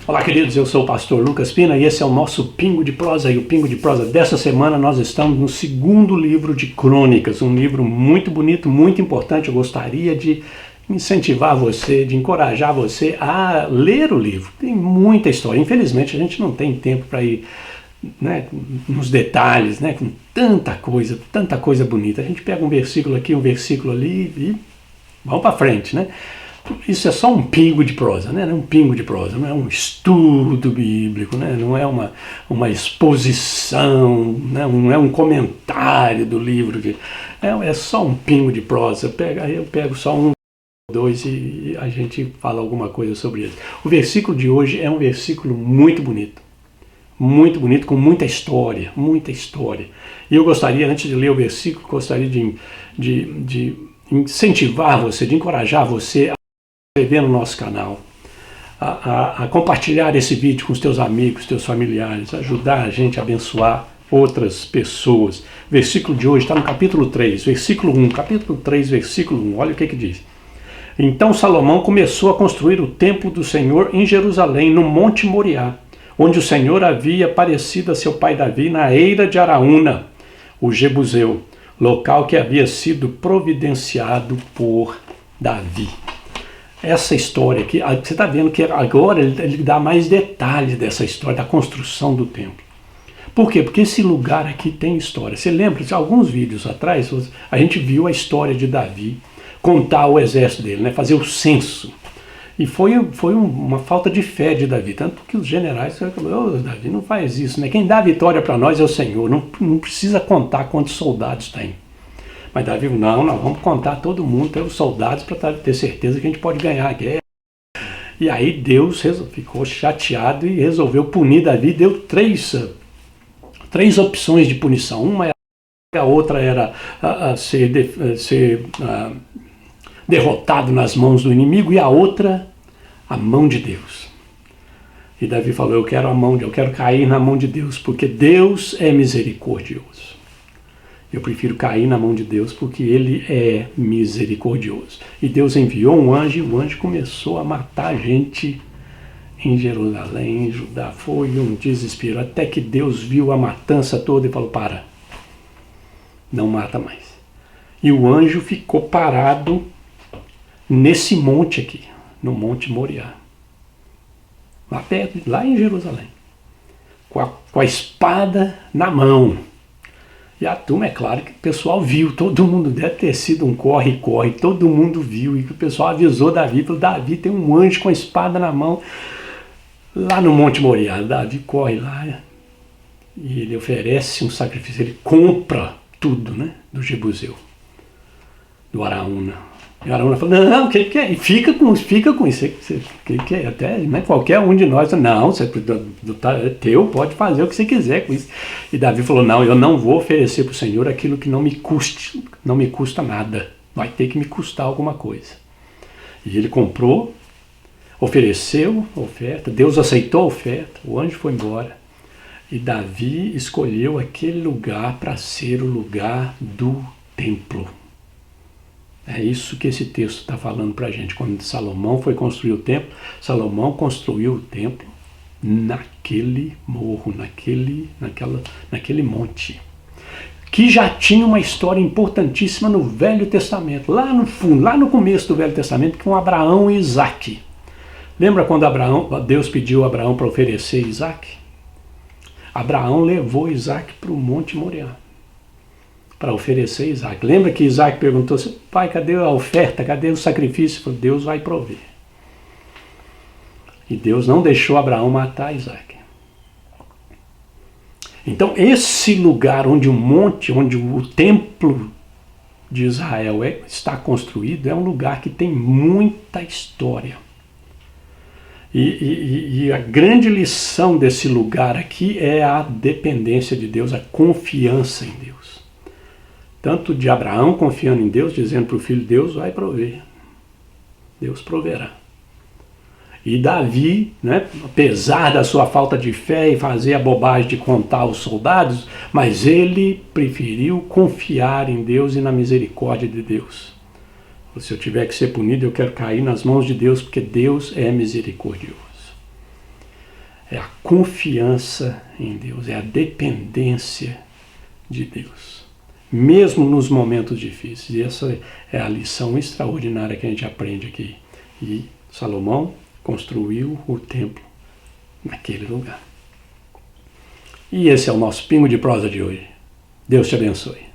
Olá, queridos, eu sou o pastor Lucas Pina e esse é o nosso Pingo de Prosa. E o Pingo de Prosa dessa semana nós estamos no segundo livro de Crônicas, um livro muito bonito, muito importante. Eu gostaria de incentivar você, de encorajar você a ler o livro. Tem muita história. Infelizmente a gente não tem tempo para ir, né, nos detalhes, né, com tanta coisa bonita. A gente pega um versículo aqui, um versículo ali e vamos para frente, né? Isso é só um pingo de prosa, né? Um pingo de prosa, não é um estudo bíblico, né? Não é uma exposição, né? Não é um comentário do livro. É só um pingo de prosa. Eu pego só um, dois e a gente fala alguma coisa sobre isso. O versículo de hoje é um versículo muito bonito, com muita história, muita história. E eu gostaria, antes de ler o versículo, gostaria de incentivar você, de encorajar você a se inscrever no nosso canal, a compartilhar esse vídeo com os teus amigos, teus familiares, ajudar a gente a abençoar outras pessoas. O versículo de hoje está no capítulo 3, versículo 1, capítulo 3, versículo 1, olha o que diz. Então Salomão começou a construir o templo do Senhor em Jerusalém, no Monte Moriá, onde o Senhor havia aparecido a seu pai Davi na eira de Araúna, o Jebuseu, local que havia sido providenciado por Davi. Essa história aqui, você está vendo que agora ele dá mais detalhes dessa história, da construção do templo. Por quê? Porque esse lugar aqui tem história. Você lembra, alguns vídeos atrás, a gente viu a história de Davi, contar o exército dele, né? Fazer o censo. E foi uma falta de fé de Davi, tanto que os generais falaram, Davi, não faz isso, né? Quem dá a vitória para nós é o Senhor, não precisa contar quantos soldados tem. Mas Davi, não, nós vamos contar todo mundo, ter os soldados, para ter certeza que a gente pode ganhar a guerra. E aí Deus ficou chateado e resolveu punir Davi, deu três opções de punição. Uma, a outra era ser derrotado nas mãos do inimigo, e a outra, a mão de Deus. E Davi falou, eu quero cair na mão de Deus, porque Deus é misericordioso. Eu prefiro cair na mão de Deus porque Ele é misericordioso. E Deus enviou um anjo e o anjo começou a matar gente em Jerusalém, em Judá. Foi um desespero, até que Deus viu a matança toda e falou, para, não mata mais. E o anjo ficou parado nesse monte aqui, no Monte Moriá, lá perto, lá em Jerusalém, com a espada na mão. E a turma, é claro que o pessoal viu, todo mundo deve ter sido um corre-corre, todo mundo viu, e que o pessoal avisou Davi, falou, Davi tem um anjo com a espada na mão, lá no Monte Moriá. Davi corre lá, e ele oferece um sacrifício, ele compra tudo, né, do Jebuseu, do Araúna. E o Araúna fala, não, o que é? E fica com isso, que é? Até não é qualquer um de nós, não, você é teu, pode fazer o que você quiser com isso. E Davi falou, não, eu não vou oferecer para o Senhor aquilo que não me custa nada, vai ter que me custar alguma coisa. E ele comprou, ofereceu a oferta, Deus aceitou a oferta, o anjo foi embora, e Davi escolheu aquele lugar para ser o lugar do templo. É isso que esse texto está falando para a gente. Quando Salomão foi construir o templo, Salomão construiu o templo naquele morro, naquele monte, que já tinha uma história importantíssima no Velho Testamento, lá no fundo, lá no começo do Velho Testamento, com Abraão e Isaac. Lembra quando Deus pediu a Abraão para oferecer Isaac? Abraão levou Isaac para o Monte Moriá para oferecer Isaac. Lembra que Isaac perguntou assim, pai, cadê a oferta, cadê o sacrifício? Falou, Deus vai prover. E Deus não deixou Abraão matar Isaac. Então esse lugar onde onde o templo de Israel está construído, é um lugar que tem muita história. E a grande lição desse lugar aqui é a dependência de Deus, a confiança em Deus. Tanto de Abraão confiando em Deus, dizendo para o filho, Deus vai prover. Deus proverá. E Davi, né, apesar da sua falta de fé e fazer a bobagem de contar os soldados, mas ele preferiu confiar em Deus e na misericórdia de Deus. Se eu tiver que ser punido, eu quero cair nas mãos de Deus, porque Deus é misericordioso. é a confiança em Deus, é a dependência de Deus, mesmo nos momentos difíceis. E essa é a lição extraordinária que a gente aprende aqui. E Salomão construiu o templo naquele lugar. E esse é o nosso Pingo de Prosa de hoje. Deus te abençoe.